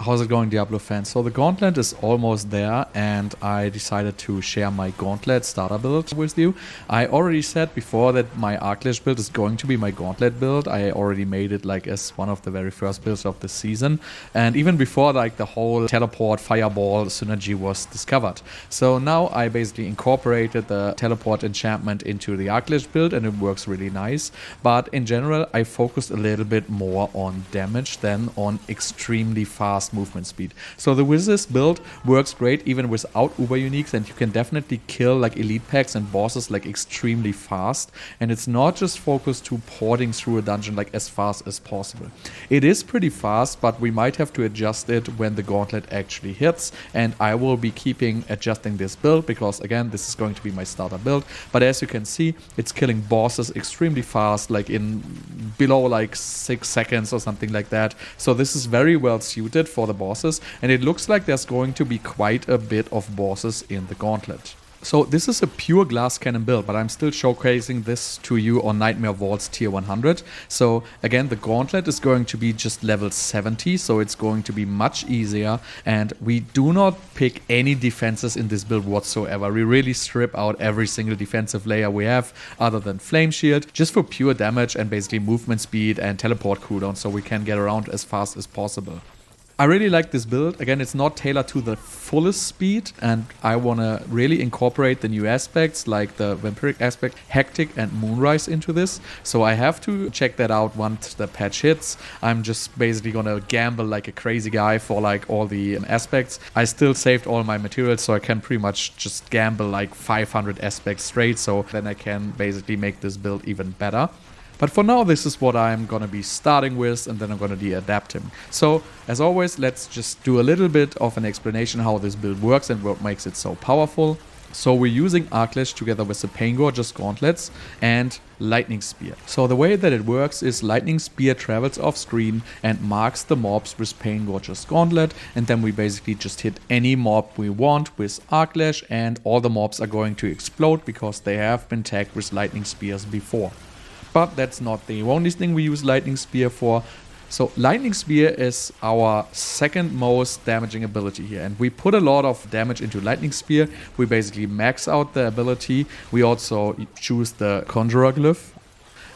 How's it going, Diablo fans? So the Gauntlet is almost there, and I decided to share my Gauntlet starter build with you. I already said before that my Arclash build is going to be my Gauntlet build. I already made it like as one of the very first builds of the season, and even before like the whole teleport fireball synergy was discovered. So now I basically incorporated the teleport enchantment into the Arclash build, and it works really nice. But in general, I focused a little bit more on damage than on extremely fast movement speed. So the Wizard's build works great even without uber uniques, and you can definitely kill like elite packs and bosses like extremely fast, and it's not just focused to porting through a dungeon like as fast as possible. It is pretty fast, but we might have to adjust it when the Gauntlet actually hits, and I will be keeping adjusting this build because again this is going to be my starter build. But as you can see, it's killing bosses extremely fast, like in below like 6 seconds or something like that. So this is very well suited for the bosses, and it looks like there's going to be quite a bit of bosses in the Gauntlet. So this is a pure glass cannon build, but I'm still showcasing this to you on Nightmare Vault's tier 100. So again, the Gauntlet is going to be just level 70, so it's going to be much easier, and we do not pick any defenses in this build whatsoever. We really strip out every single defensive layer we have other than Flame Shield, just for pure damage and basically movement speed and teleport cooldown, so we can get around as fast as possible. I really like this build. Again, it's not tailored to the fullest speed, and I want to really incorporate the new aspects like the vampiric aspect, hectic and moonrise into this. So I have to check that out once the patch hits. I'm just basically gonna gamble like a crazy guy for like all the aspects. I still saved all my materials, so I can pretty much just gamble like 500 aspects straight, so then I can basically make this build even better. But for now, this is what I'm going to be starting with, and then I'm going to de-adapt him. So, as always, let's just do a little bit of an explanation how this build works and what makes it so powerful. So we're using Arclash together with the Paingorger gauntlets and Lightning Spear. So the way that it works is Lightning Spear travels off screen and marks the mobs with Paingorger's gauntlet, and then we basically just hit any mob we want with Arclash, and all the mobs are going to explode because they have been tagged with Lightning Spears before. But that's not the only thing we use Lightning Spear for. So Lightning Spear is our second most damaging ability here, and we put a lot of damage into Lightning Spear. We basically max out the ability. We also choose the Conjurer Glyph.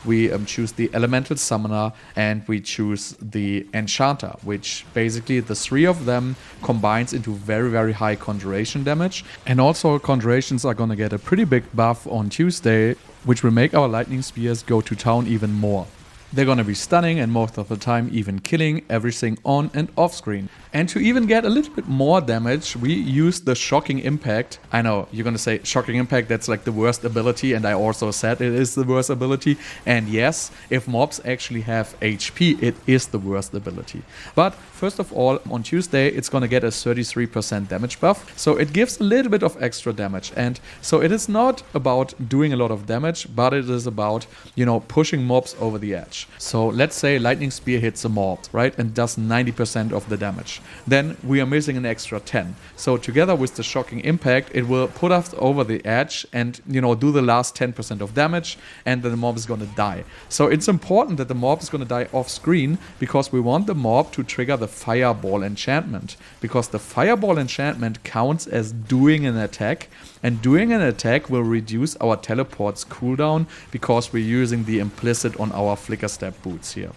We choose the Elemental Summoner, and we choose the Enchanter, which basically the three of them combines into very, very high conjuration damage. And also conjurations are gonna get a pretty big buff on Tuesday, which will make our Lightning Spears go to town even more. They're gonna be stunning and most of the time even killing everything on and off screen. And to even get a little bit more damage, we use the Shocking Impact. I know, you're gonna say Shocking Impact, that's like the worst ability, and I also said it is the worst ability. And yes, if mobs actually have HP, it is the worst ability. But first of all, on Tuesday, it's gonna get a 33% damage buff, so it gives a little bit of extra damage. And so it is not about doing a lot of damage, but it is about, you know, pushing mobs over the edge. So let's say Lightning Spear hits a mob, right, and does 90% of the damage. Then we are missing an extra 10. So together with the Shocking Impact, it will put us over the edge and, you know, do the last 10% of damage, and then the mob is gonna die. So it's important that the mob is gonna die off screen, because we want the mob to trigger the Fireball enchantment, because the Fireball enchantment counts as doing an attack, and doing an attack will reduce our teleport's cooldown because we're using the implicit on our Flicker Step boots here.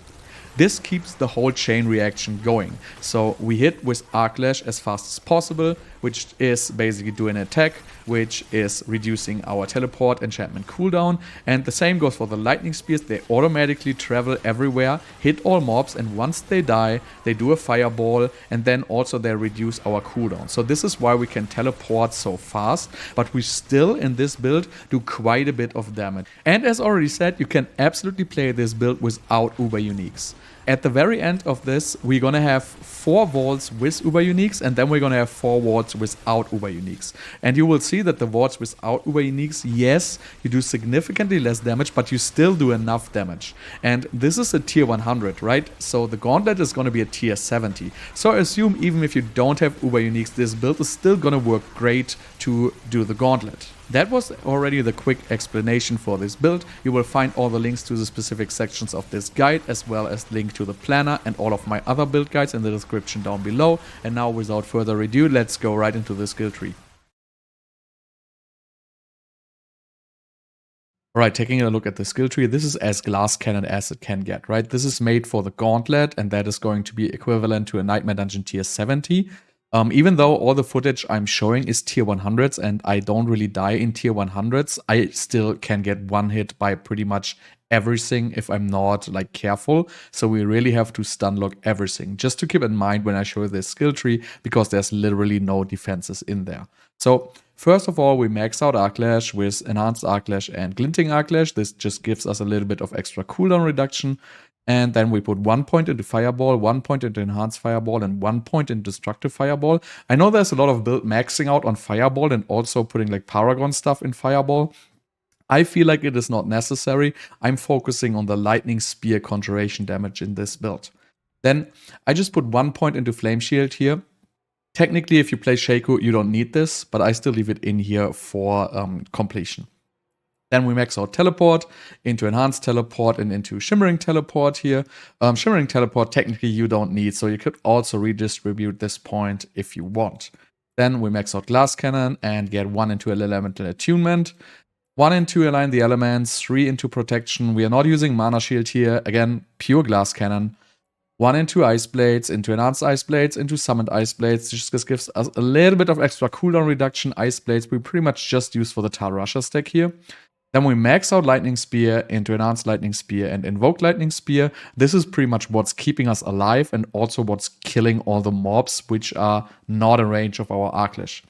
This keeps the whole chain reaction going. So we hit with Arclash as fast as possible, which is basically doing an attack, which is reducing our teleport enchantment cooldown. And the same goes for the Lightning Spears. They automatically travel everywhere, hit all mobs, and once they die, they do a fireball, and then also they reduce our cooldown. So this is why we can teleport so fast, but we still in this build do quite a bit of damage. And as already said, you can absolutely play this build without uber uniques. At the very end of this, we're gonna have 4 vaults with uber uniques, and then we're gonna have 4 vaults without uber uniques. And you will see that the vaults without uber uniques, yes, you do significantly less damage, but you still do enough damage. And this is a tier 100, right? So the gauntlet is gonna be a tier 70. So assume even if you don't have uber uniques, this build is still gonna work great to do the gauntlet. That was already the quick explanation for this build. You will find all the links to the specific sections of this guide, as well as link to the planner and all of my other build guides in the description down below. And now without further ado, let's go right into the skill tree. Alright, taking a look at the skill tree, this is as glass cannon as it can get, right? This is made for the Gauntlet, and that is going to be equivalent to a Nightmare Dungeon tier 70. Even though all the footage I'm showing is tier 100s and I don't really die in tier 100s, I still can get one hit by pretty much everything if I'm not like careful. So we really have to stun lock everything. Just to keep in mind when I show this skill tree, because there's literally no defenses in there. So first of all, we max out Arclash with Enhanced Arclash and Glinting Arclash. This just gives us a little bit of extra cooldown reduction. And then we put 1 point into Fireball, 1 point into Enhanced Fireball, and 1 point into Destructive Fireball. I know there's a lot of build maxing out on Fireball and also putting like Paragon stuff in Fireball. I feel like it is not necessary. I'm focusing on the Lightning Spear conjuration damage in this build. Then I just put 1 point into Flame Shield here. Technically, if you play Shaku, you don't need this, but I still leave it in here for completion. Then we max out Teleport into Enhanced Teleport and into Shimmering Teleport here. Shimmering Teleport, technically you don't need, so you could also redistribute this point if you want. Then we max out Glass Cannon and get 1 into Elemental Attunement, 1 into Align the Elements, 3 into Protection. We are not using Mana Shield here. Again, pure Glass Cannon. 1 into Ice Blades, into Enhanced Ice Blades, into Summoned Ice Blades. This gives us a little bit of extra cooldown reduction. Ice Blades we pretty much just use for the Tarasha stack here. Then we max out Lightning Spear into Enhanced Lightning Spear and Invoke Lightning Spear. This is pretty much what's keeping us alive and also what's killing all the mobs which are not in range of our Arclash.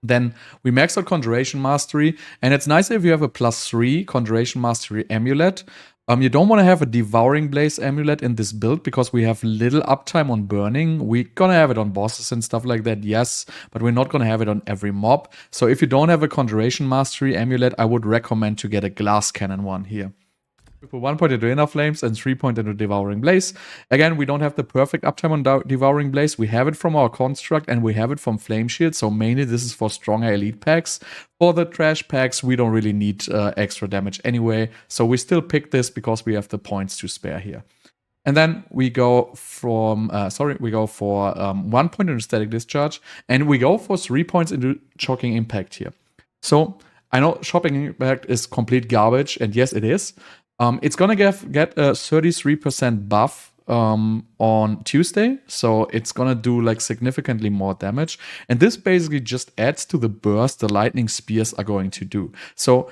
Then we max out Conjuration Mastery, and it's nice if you have a +3 Conjuration Mastery amulet. You don't want to have a Devouring Blaze amulet in this build because we have little uptime on burning. We're gonna have it on bosses and stuff like that, yes, but we're not gonna have it on every mob. So if you don't have a Conjuration Mastery amulet, I would recommend to get a Glass Cannon one here. We put 1 point into Inner Flames and 3 point into Devouring Blaze. Again, we don't have the perfect uptime on Devouring Blaze. We have it from our construct and we have it from Flame Shield. So mainly this is for stronger elite packs. For the trash packs, we don't really need extra damage anyway. So we still pick this because we have the points to spare here. And then we go from, we go for 1 point into Static Discharge. And we go for 3 points into Shocking Impact here. So I know Shocking Impact is complete garbage. And yes, it is. It's gonna get a 33% buff on Tuesday, so it's gonna do like significantly more damage. And this basically just adds to the burst the Lightning Spears are going to do. So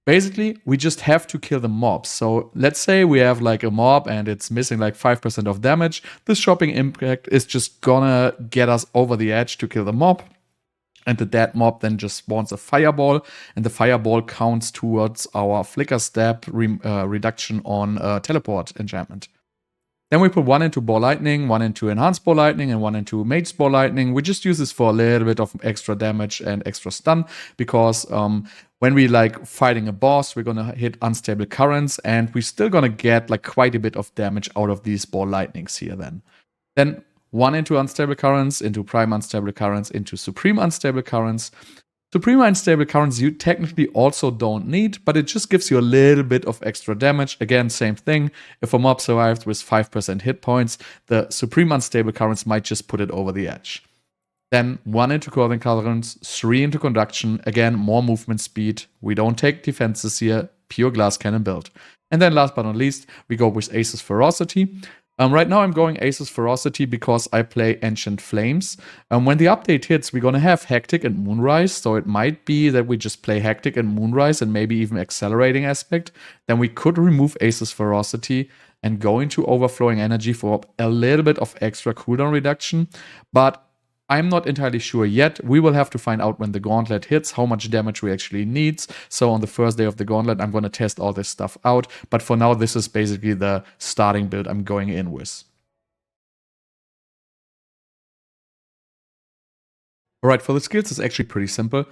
basically, we just have to kill the mobs. So let's say we have like a mob and it's missing like 5% of damage. This Shocking Impact is just gonna get us over the edge to kill the mob. And the dead mob then just spawns a fireball, and the fireball counts towards our flicker step reduction on teleport enchantment. Then we put 1 into Ball Lightning, 1 into Enhanced Ball Lightning, and 1 into Mage's Ball Lightning. We just use this for a little bit of extra damage and extra stun, because when we like fighting a boss, we're gonna hit Unstable Currents, and we're still gonna get like quite a bit of damage out of these Ball Lightnings here then. Then 1 into Unstable Currents, into Prime Unstable Currents, into Supreme Unstable Currents. Supreme Unstable Currents you technically also don't need, but it just gives you a little bit of extra damage. Again, same thing. If a mob survives with 5% hit points, the Supreme Unstable Currents might just put it over the edge. Then 1 into Curving Currents, 3 into Conduction. Again, more movement speed. We don't take defenses here. Pure Glass Cannon build. And then last but not least, we go with Ace's Ferocity. Right now I'm going Ace's Ferocity because I play Ancient Flames. When the update hits, we're gonna have Hectic and Moonrise, so it might be that we just play Hectic and Moonrise and maybe even Accelerating Aspect. Then we could remove Ace's Ferocity and go into Overflowing Energy for a little bit of extra cooldown reduction. But I'm not entirely sure yet. We will have to find out when the Gauntlet hits how much damage we actually need. So on the first day of the Gauntlet, I'm going to test all this stuff out. But for now, this is basically the starting build I'm going in with. Alright, for the skills, it's actually pretty simple.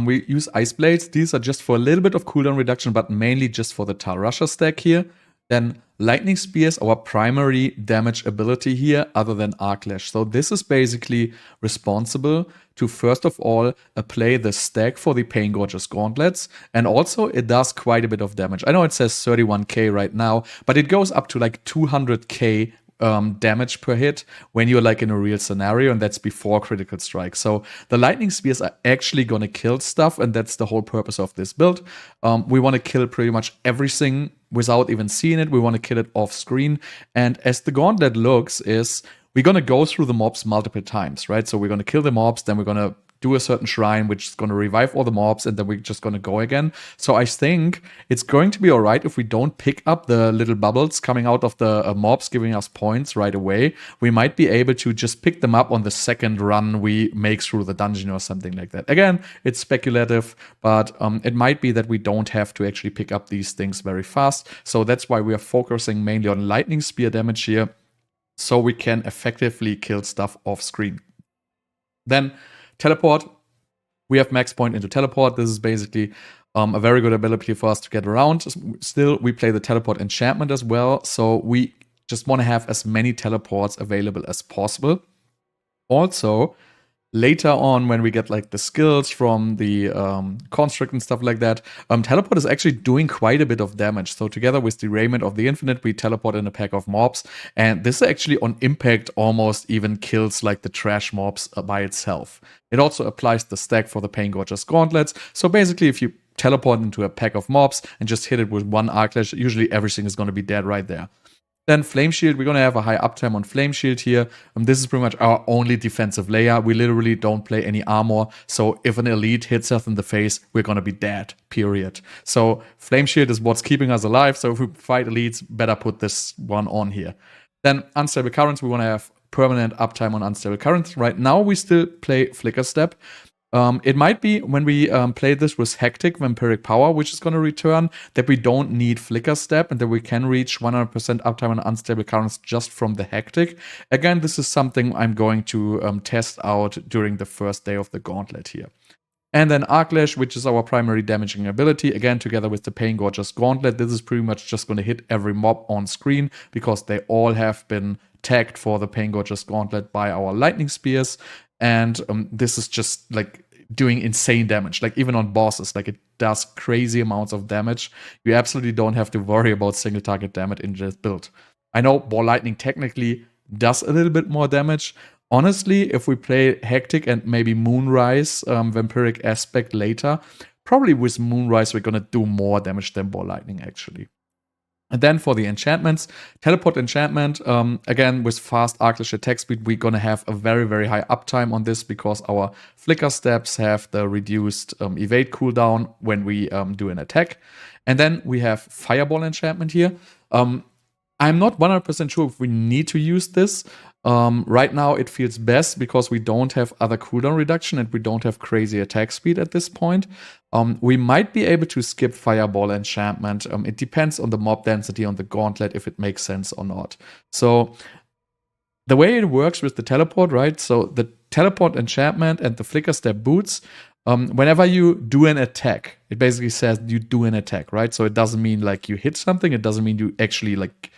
We use Ice Blades. These are just for a little bit of cooldown reduction, but mainly just for the Tarasha stack here. Then Lightning Spear is our primary damage ability here other than Arc Lash. So this is basically responsible to first of all apply the stack for the Paingorger's gauntlets, and also it does quite a bit of damage. I know it says 31k right now, but it goes up to like 200k damage per hit when you're like in a real scenario, and that's before critical strike. So the lightning spears are actually gonna kill stuff, and that's the whole purpose of this build. We want to kill pretty much everything without even seeing it. We want to kill it off screen, and as the gauntlet looks is we're gonna go through the mobs multiple times, right? So we're gonna kill the mobs, then we're gonna do a certain shrine, which is going to revive all the mobs, and then we're just going to go again. So I think it's going to be all right if we don't pick up the little bubbles coming out of the mobs giving us points right away. We might be able to just pick them up on the second run we make through the dungeon or something like that. Again, it's speculative, but it might be that we don't have to actually pick up these things very fast. So that's why we are focusing mainly on lightning spear damage here, so we can effectively kill stuff off screen. Then teleport. We have max point into teleport. This is basically a very good ability for us to get around. Still, we play the teleport enchantment as well, so we just want to have as many teleports available as possible. Also, later on, when we get like the skills from the construct and stuff like that, teleport is actually doing quite a bit of damage. So together with the Raiment of the Infinite, we teleport in a pack of mobs, and this actually on impact almost even kills like the trash mobs by itself. It also applies the stack for the Paingorger's gauntlets. So basically, if you teleport into a pack of mobs and just hit it with one Arc Lash, usually everything is going to be dead right there. Then Flame Shield, we're going to have a high uptime on Flame Shield here. This is pretty much our only defensive layer. We literally don't play any armor, so if an elite hits us in the face, we're going to be dead, period. So Flame Shield is what's keeping us alive, so if we fight elites, better put this one on here. Then Unstable Currents, we want to have permanent uptime on Unstable Currents. Right now, we still play Flicker Step. It might be when we play this with Hectic Vampiric Power, which is going to return, that we don't need Flicker Step and that we can reach 100% uptime on Unstable Currents just from the Hectic. Again, this is something I'm going to test out during the first day of the Gauntlet here. And then Arc Lash, which is our primary damaging ability, again, together with the Paingorger's Gauntlet. This is pretty much just going to hit every mob on screen because they all have been tagged for the Paingorger's Gauntlet by our Lightning Spears. And this is just like doing insane damage, like even on bosses, like it does crazy amounts of damage. You absolutely don't have to worry about single target damage in this build. I know Ball Lightning technically does a little bit more damage. Honestly, if we play Hectic and maybe Moonrise Vampiric Aspect later, probably with Moonrise we're gonna do more damage than Ball Lightning actually. And then for the enchantments, Teleport Enchantment, again, with fast Arc Lash attack speed, we're going to have a very, very high uptime on this because our Flicker Steps have the reduced evade cooldown when we do an attack. And then we have Fireball Enchantment here. I'm not 100% sure if we need to use this. Right now it feels best because we don't have other cooldown reduction and we don't have crazy attack speed at this point. We might be able to skip Fireball Enchantment. It depends on the mob density on the Gauntlet if it makes sense or not. So the way it works with the teleport, right? So the teleport enchantment and the Flicker Step boots, whenever you do an attack, it basically says you do an attack, right? So it doesn't mean like you hit something. It doesn't mean you actually like,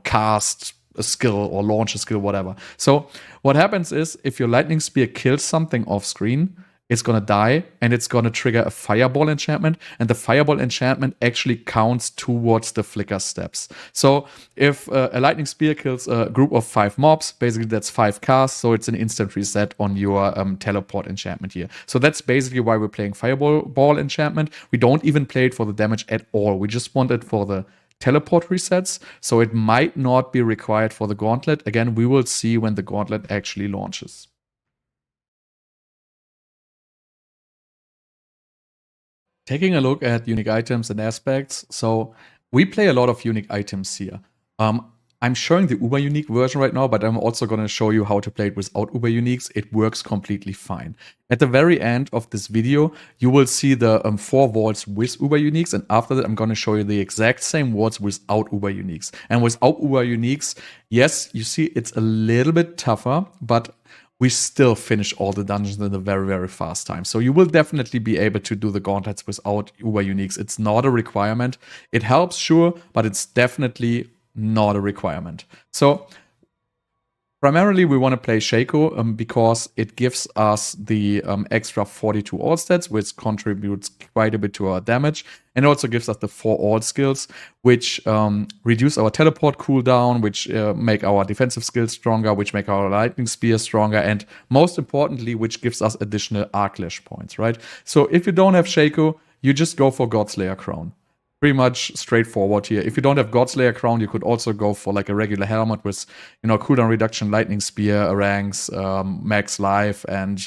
cast a skill or launch a skill, whatever. So what happens is if your Lightning Spear kills something off screen, it's gonna die and it's gonna trigger a Fireball Enchantment, and the Fireball Enchantment actually counts towards the Flicker Steps. So if a Lightning Spear kills a group of 5 mobs, basically that's 5 casts, so it's an instant reset on your Teleport Enchantment here. So that's basically why we're playing Fireball Enchantment. We don't even play it for the damage at all. We just want it for the teleport resets, so it might not be required for the Gauntlet. Again, we will see when the Gauntlet actually launches. Taking a look at unique items and aspects, so we play a lot of unique items here. I'm showing the Uber Unique version right now, but I'm also going to show you how to play it without Uber Uniques. It works completely fine. At the very end of this video, you will see the 4 vaults with Uber Uniques, and after that, I'm going to show you the exact same vaults without Uber Uniques. And without Uber Uniques, yes, you see it's a little bit tougher, but we still finish all the dungeons in a very, very fast time. So you will definitely be able to do the gauntlets without Uber Uniques. It's not a requirement. It helps, sure, but it's definitely not a requirement. So primarily, we want to play Shaco because it gives us the extra 42 all stats, which contributes quite a bit to our damage, and also gives us the 4 all skills, which reduce our teleport cooldown, which make our defensive skills stronger, which make our lightning spear stronger, and most importantly, which gives us additional Arclash points, right? So if you don't have Shaco, you just go for Godslayer Crown. Pretty much straightforward here. If you don't have Godslayer Crown, you could also go for like a regular helmet with, cooldown reduction, lightning spear, ranks, max life, and,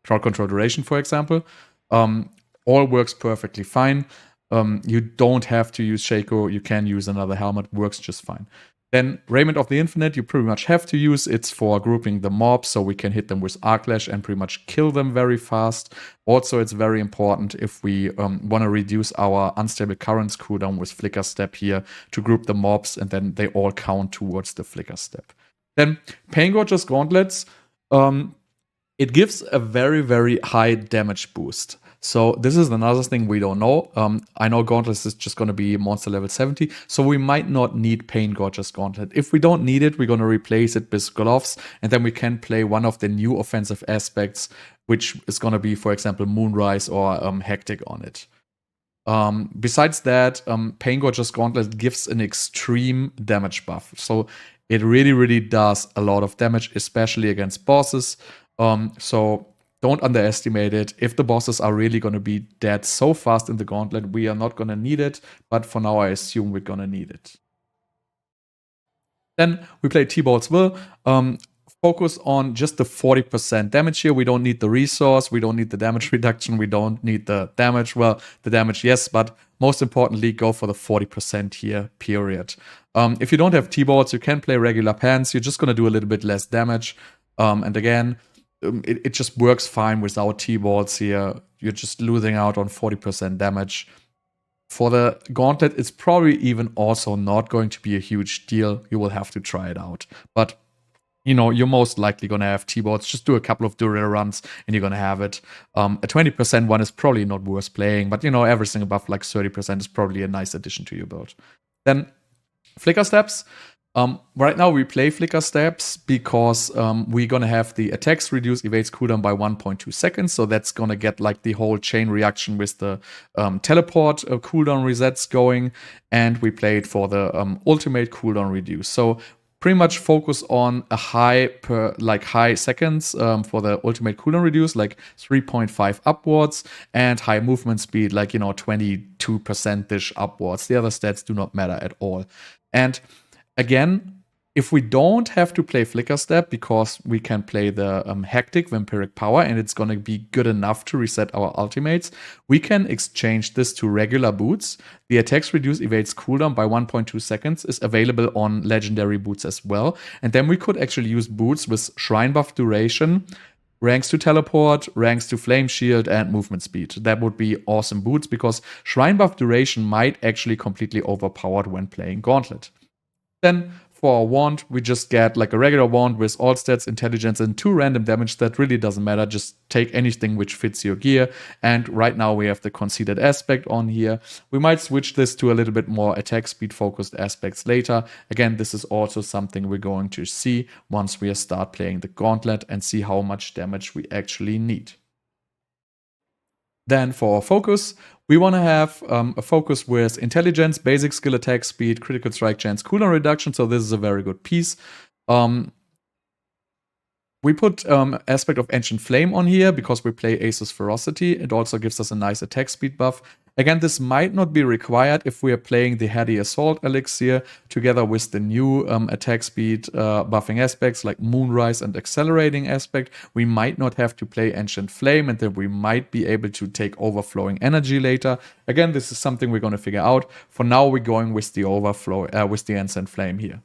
crowd control duration, for example. All works perfectly fine. You don't have to use Shaco. You can use another helmet. Works just fine. Then Raiment of the Infinite, you pretty much have to use. It's for grouping the mobs, so we can hit them with Arclash and pretty much kill them very fast. Also, it's very important if we want to reduce our unstable currents cooldown with Flicker Step here to group the mobs, and then they all count towards the Flicker Step. Then Paingorger's Gauntlets, it gives a very, very high damage boost. So this is another thing we don't know. I know Gauntlets is just going to be monster level 70, so we might not need Paingorger's Gauntlet. If we don't need it, we're going to replace it with Gloves, and then we can play one of the new offensive aspects, which is going to be, for example, Moonrise or Hectic on it. Besides that, Paingorger's Gauntlet gives an extreme damage buff. So it really, really does a lot of damage, especially against bosses. So don't underestimate it. If the bosses are really going to be dead so fast in the Gauntlet, we are not going to need it. But for now, I assume we're going to need it. Then we play T-Ball's Will. Focus on just the 40% damage here. We don't need the resource. We don't need the damage reduction. We don't need the damage. Well, the damage, yes, but most importantly, go for the 40% here, period. If you don't have T-Balls, you can play regular pants. You're just going to do a little bit less damage. And again, it just works fine without T-Balls here. You're just losing out on 40% damage. For the Gauntlet, it's probably even also not going to be a huge deal. You will have to try it out. But, you're most likely going to have T-Balls. Just do a couple of dual runs and you're going to have it. A 20% one is probably not worth playing. But, everything above like 30% is probably a nice addition to your build. Then Flicker Steps. Right now we play Flicker Steps because we're going to have the attacks reduce evades cooldown by 1.2 seconds. So that's going to get like the whole chain reaction with the teleport cooldown resets going. And we play it for the ultimate cooldown reduce. So pretty much focus on a high seconds for the ultimate cooldown reduce, like 3.5 upwards, and high movement speed, like 22%ish upwards. The other stats do not matter at all. And again, if we don't have to play Flicker Step because we can play the Hectic Vampiric Power and it's going to be good enough to reset our ultimates, we can exchange this to regular boots. The attacks reduce evades cooldown by 1.2 seconds is available on legendary boots as well. And then we could actually use boots with Shrine Buff Duration, ranks to teleport, ranks to flame shield, and movement speed. That would be awesome boots because Shrine Buff Duration might actually completely overpowered when playing Gauntlet. Then for our wand, we just get like a regular wand with all stats, intelligence, and 2 random damage. That really doesn't matter. Just take anything which fits your gear. And right now we have the conceded aspect on here. We might switch this to a little bit more attack speed focused aspects later. Again, this is also something we're going to see once we start playing the Gauntlet and see how much damage we actually need. Then for our focus, we want to have a focus with intelligence, basic skill, attack speed, critical strike chance, cooldown reduction. So this is a very good piece. We put aspect of Ancient Flame on here because we play Asus Ferocity. It also gives us a nice attack speed buff. Again, this might not be required if we are playing the Heady Assault Elixir together with the new attack speed buffing aspects like Moonrise and Accelerating aspect. We might not have to play Ancient Flame, and then we might be able to take Overflowing Energy later. Again, this is something we're going to figure out. For now, we're going with the Overflow, with the Ancient Flame here.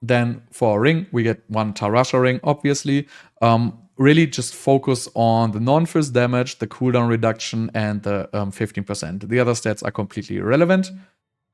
Then for a ring, we get one Tarasha ring, obviously. Really just focus on the non-fizz damage, the cooldown reduction, and the 15%. The other stats are completely irrelevant.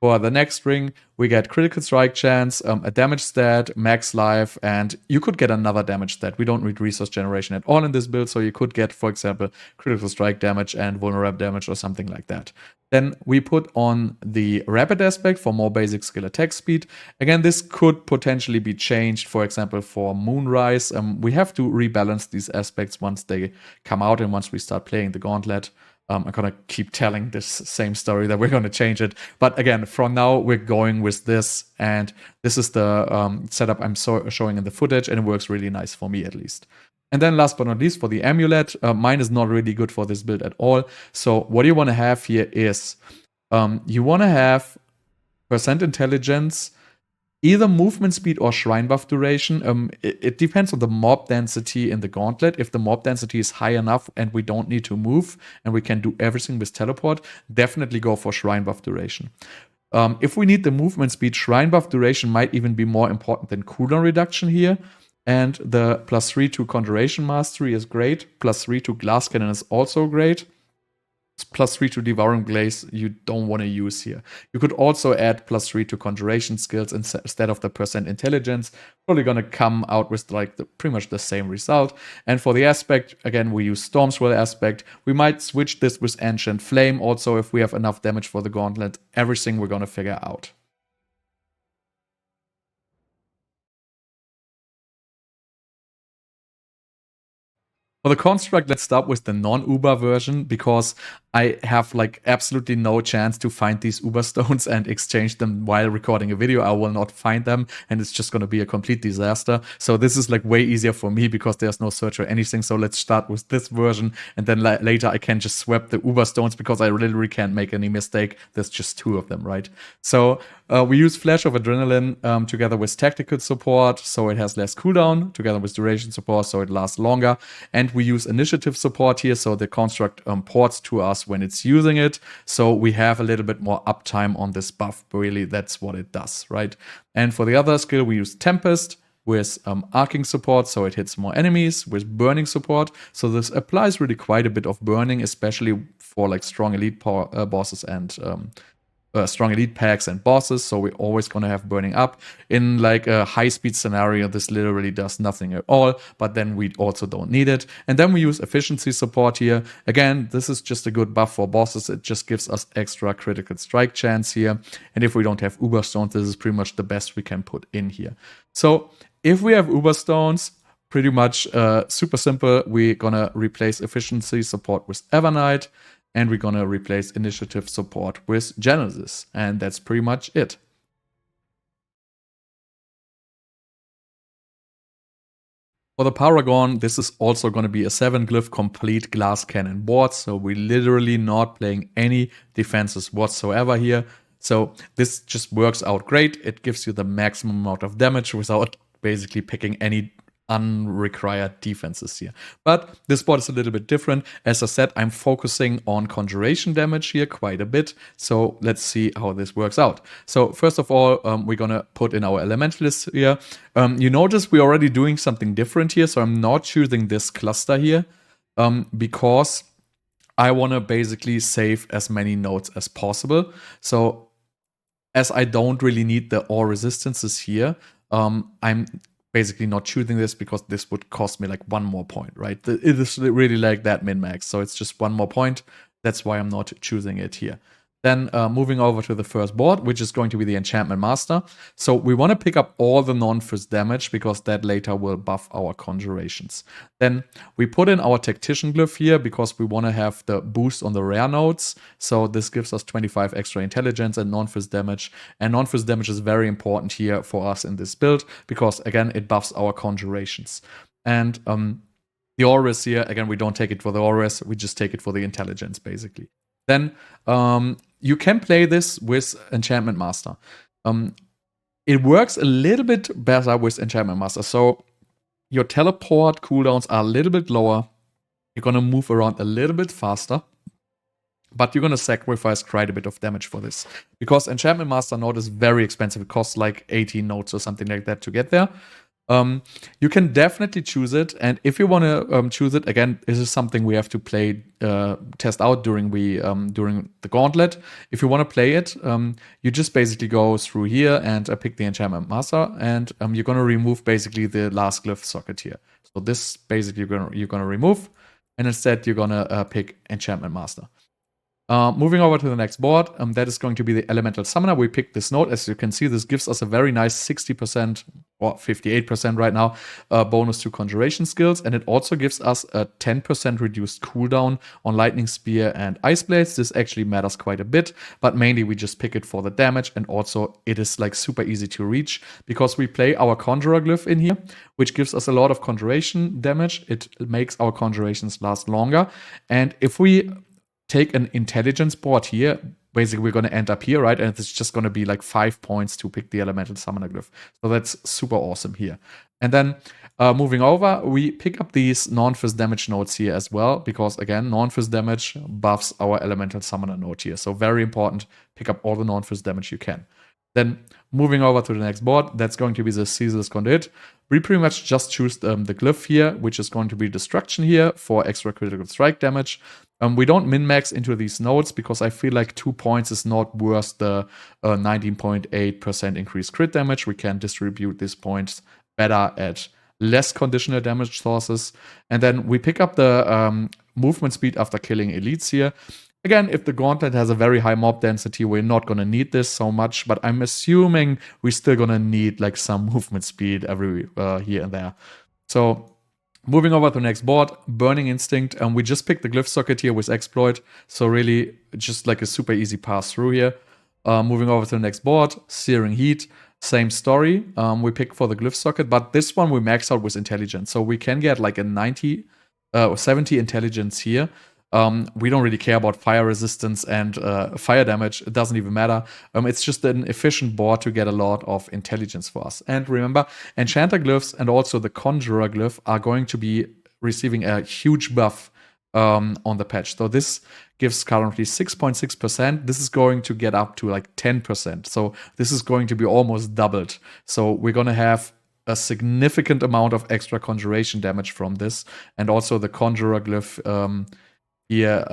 For the next ring, we get critical strike chance, a damage stat, max life, and you could get another damage stat. We don't need resource generation at all in this build, so you could get, for example, critical strike damage and vulnerable damage or something like that. Then we put on the rapid aspect for more basic skill attack speed. Again, this could potentially be changed, for example, for Moonrise. We have to rebalance these aspects once they come out and once we start playing the Gauntlet. I'm going to keep telling this same story that we're going to change it. But again, from now, we're going with this. And this is the setup I'm showing in the footage. And it works really nice for me, at least. And then last but not least, for the amulet, mine is not really good for this build at all. So what you want to have here is you want to have percent intelligence, either movement speed or shrine buff duration. It depends on the mob density in the Gauntlet. If the mob density is high enough and we don't need to move and we can do everything with teleport, definitely go for shrine buff duration. If we need the movement speed, shrine buff duration might even be more important than cooldown reduction here. And the +3 to Conjuration Mastery is great. +3 to Glass Cannon is also great. +3 to Devouring Blaze you don't want to use here. You could also add +3 to Conjuration skills instead of the percent intelligence. Probably going to come out with like pretty much the same result. And for the aspect, again, we use Stormswell aspect. We might switch this with Ancient Flame also if we have enough damage for the Gauntlet. Everything we're going to figure out. For the construct, let's start with the non-Uber version, because I have like absolutely no chance to find these Uber stones and exchange them while recording a video. I will not find them, and it's just going to be a complete disaster. So this is like way easier for me because there's no search or anything. So let's start with this version, and then later I can just swap the Uber stones because I literally can't make any mistake. There's just 2 of them, right? So we use Flash of Adrenaline together with tactical support, so it has less cooldown, together with duration support, so it lasts longer. And we use initiative support here, so the construct ports to us when it's using it. So we have a little bit more uptime on this buff. Really, that's what it does, right? And for the other skill, we use Tempest with arcing support, so it hits more enemies, with burning support. So this applies really quite a bit of burning, especially for like strong elite bosses and strong elite packs and bosses, so we're always going to have burning up. In like a high-speed scenario, this literally does nothing at all, but then we also don't need it. And then we use efficiency support here. Again, this is just a good buff for bosses. It just gives us extra critical strike chance here. And if we don't have Uber Stones, this is pretty much the best we can put in here. So if we have Uber Stones, pretty much super simple, we're going to replace efficiency support with Evernight. And we're going to replace initiative support with Genesis. And that's pretty much it. For the Paragon, this is also going to be a 7-glyph complete glass cannon board. So we're literally not playing any defenses whatsoever here. So this just works out great. It gives you the maximum amount of damage without basically picking any unrequired defenses here. But this board is a little bit different. As I said, I'm focusing on conjuration damage here quite a bit. So let's see how this works out. So first of all, we're gonna put in our elementalist here. You notice we're already doing something different here. So I'm not choosing this cluster here because I want to basically save as many nodes as possible. So as I don't really need the all resistances here, I'm basically not choosing this because this would cost me like 1 more point, right? It is really like that min-max, so it's just 1 more point. That's why I'm not choosing it here. Then moving over to the first board, which is going to be the Enchantment Master. So we want to pick up all the non-fizz damage because that later will buff our conjurations. Then we put in our Tactician Glyph here because we want to have the boost on the rare nodes. So this gives us 25 extra intelligence and non-fizz damage. And non-fizz damage is very important here for us in this build because, again, it buffs our conjurations. And the Auras here, again, we don't take it for the Auras, we just take it for the intelligence, basically. Then you can play this with Enchantment Master. It works a little bit better with Enchantment Master. So your teleport cooldowns are a little bit lower. You're going to move around a little bit faster. But you're going to sacrifice quite a bit of damage for this. Because Enchantment Master node is very expensive. It costs like 18 nodes or something like that to get there. You can definitely choose it, and if you want to choose it, again, this is something we have to play, test out during the gauntlet. If you want to play it, you just basically go through here and pick the Enchantment Master, and you're gonna remove basically the last glyph socket here. So this basically you're gonna remove, and instead you're gonna pick Enchantment Master. Moving over to the next board, that is going to be the Elemental Summoner. We picked this node. As you can see, this gives us a very nice 60% or 58% right now bonus to conjuration skills. And it also gives us a 10% reduced cooldown on Lightning Spear and Ice Blades. This actually matters quite a bit, but mainly we just pick it for the damage. And also it is like super easy to reach because we play our Conjurer glyph in here, which gives us a lot of conjuration damage. It makes our conjurations last longer. And if we take an intelligence board here, basically we're going to end up here, right? And it's just going to be like 5 points to pick the Elemental Summoner glyph. So that's super awesome here. And then moving over, we pick up these non-fizz damage nodes here as well, because again, non-fizz damage buffs our Elemental Summoner node here. So very important, pick up all the non-fizz damage you can. Then moving over to the next board, that's going to be the Ceaseless Conduit. We pretty much just choose the glyph here, which is going to be Destruction here for extra critical strike damage. We don't min-max into these nodes because I feel like 2 points is not worth the 19.8% increased crit damage. We can distribute these points better at less conditional damage sources. And then we pick up the movement speed after killing elites here. Again, if the gauntlet has a very high mob density, we're not going to need this so much, but I'm assuming we're still going to need like some movement speed every here and there. So moving over to the next board, Burning Instinct, and we just picked the glyph socket here with Exploit, so really just like a super easy pass through here. Moving over to the next board, Searing Heat, same story. We pick for the glyph socket, but this one we max out with Intelligence, so we can get like a 90 or 70 Intelligence here. We don't really care about fire resistance and fire damage. It doesn't even matter. It's just an efficient board to get a lot of intelligence for us. And remember, Enchanter glyphs and also the Conjurer glyph are going to be receiving a huge buff on the patch. So this gives currently 6.6%. This is going to get up to like 10%. So this is going to be almost doubled. So we're going to have a significant amount of extra conjuration damage from this. And also the Conjurer glyph here,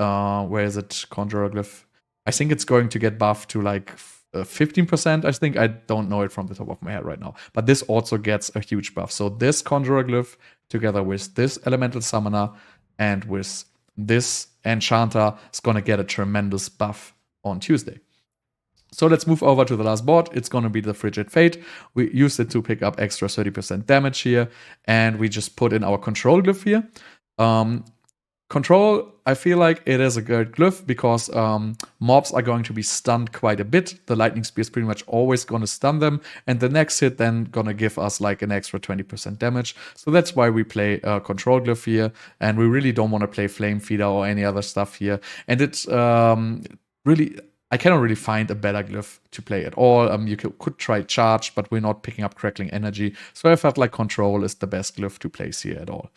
where is it? Conjurer glyph. I think it's going to get buffed to like 15%. I think I don't know it from the top of my head right now, but this also gets a huge buff. So this Conjurer glyph together with this Elemental Summoner and with this Enchanter is going to get a tremendous buff on Tuesday. So let's move over to the last board. It's going to be the Frigid Fate. We used it to pick up extra 30% damage here, and we just put in our Control glyph here. Control, I feel like it is a good glyph because mobs are going to be stunned quite a bit. The Lightning Spear is pretty much always going to stun them, and the next hit then going to give us like an extra 20% damage. So that's why we play Control glyph here, and we really don't want to play Flame Feeder or any other stuff here. And it's really, I cannot really find a better glyph to play at all. You could try Charge, but we're not picking up Crackling Energy. So I felt like Control is the best glyph to place here at all.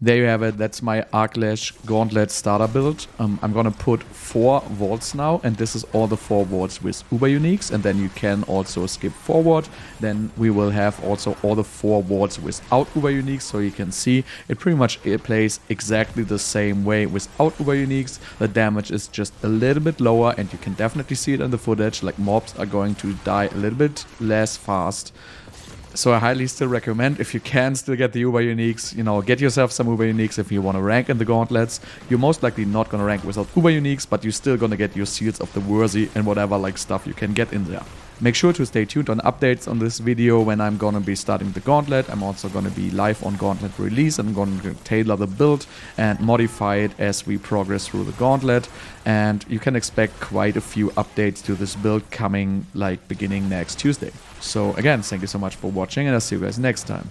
There you have it. That's my Lash Gauntlet starter build. I'm gonna put 4 vaults now, and this is all the 4 vaults with Uber Uniques, and then you can also skip forward. Then we will have also all the 4 vaults without Uber Uniques, so you can see it pretty much plays exactly the same way without Uber Uniques. The damage is just a little bit lower, and you can definitely see it in the footage, like mobs are going to die a little bit less fast. So I highly still recommend, if you can still get the Uber Uniques, you know, get yourself some Uber Uniques if you want to rank in the gauntlets. You're most likely not going to rank without Uber Uniques, but you're still going to get your Seals of the Worthy and whatever like stuff you can get in there. Make sure to stay tuned on updates on this video when I'm going to be starting the gauntlet. I'm also going to be live on gauntlet release. I'm going to tailor the build and modify it as we progress through the gauntlet. And you can expect quite a few updates to this build coming like beginning next Tuesday. So again, thank you so much for watching, and I'll see you guys next time.